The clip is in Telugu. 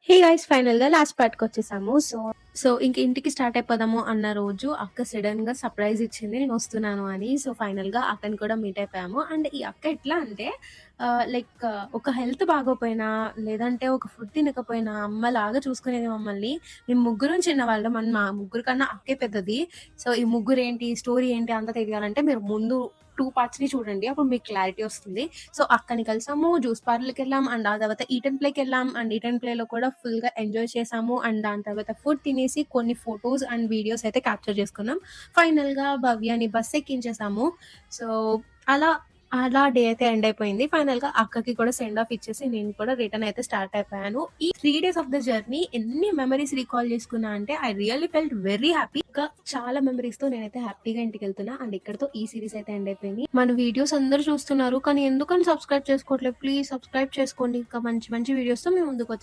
హే గైస్ ఫైనల్‌గా లాస్ట్ పార్ట్‌కొచ్చేసాము. సో ఇంక ఇంటికి స్టార్ట్ అయిపోదాము అన్న రోజు అక్క సడెన్‌గా సర్ప్రైజ్ ఇచ్చింది నేనొస్తున్నాను అని. సో ఫైనల్‌గా అక్కని కూడా మీట్ అయిపోయాము. అండ్ ఈ అక్క ఎట్లా అంటే లైక్ ఒక హెల్త్ బాగోపోయినా, లేదంటే ఒక ఫుడ్ తినకపోయినా అమ్మలాగా చూసుకునేది మమ్మల్ని. మేము ముగ్గురం చిన్నవాళ్ళం అండ్ మా ముగ్గురు కన్నా అక్కే పెద్దది. సో ఈ ముగ్గురేంటి, స్టోరీ ఏంటి అంతా తెలియాలంటే మీరు ముందు 2 పార్ట్స్‌ని చూడండి. అప్పుడు మీకు క్లారిటీ వస్తుంది. సో అక్కని కలిసాము. జ్యూస్ పార్లర్‌కెళ్ళాం. అండ్ ఆ తర్వాత ఈట్ అండ్ ప్లేకెళ్ళాం. అండ్ ఈట్ అండ్ ప్లేలో కూడా ఫుల్‌గా ఎంజాయ్ చేసాము. అండ్ దాని తర్వాత ఫుడ్ తినేసి కొన్ని ఫోటోస్ అండ్ వీడియోస్ అయితే క్యాప్చర్ చేసుకున్నాం. ఫైనల్‌గా భవ్యని బస్ ఎక్కించేసాము. సో అలా అలా డే అయితే ఎండ్ అయిపోయింది. ఫైనల్‌గా అక్కకి కూడా సెండ్ ఆఫ్ ఇచ్చేసి నేను కూడా రిటర్న్ అయితే స్టార్ట్ అయిపోయాను. ఈ 3 డేస్ ఆఫ్ ద జర్నీ ఎన్ని మెమోరీస్ రీకాల్ చేసుకున్నా అంటే I really felt very happy. ఇంకా చాలా మెమోరీస్‌తో నేనైతే హ్యాపీగా ఇంటికెళ్తున్నా. అండ్ ఇక్కడితో ఈ సీరీస్ అయితే ఎండ్ అయిపోయింది. మన వీడియోస్ అందరూ చూస్తున్నారు. కానీ ఎందుకని సబ్స్క్రైబ్ చేసుకోవట్లేదు. ప్లీజ్ సబ్స్క్రైబ్ చేసుకోండి. ఇంకా మంచి మంచి వీడియోస్‌తో మీ ముందుకొచ్చేస్తాను.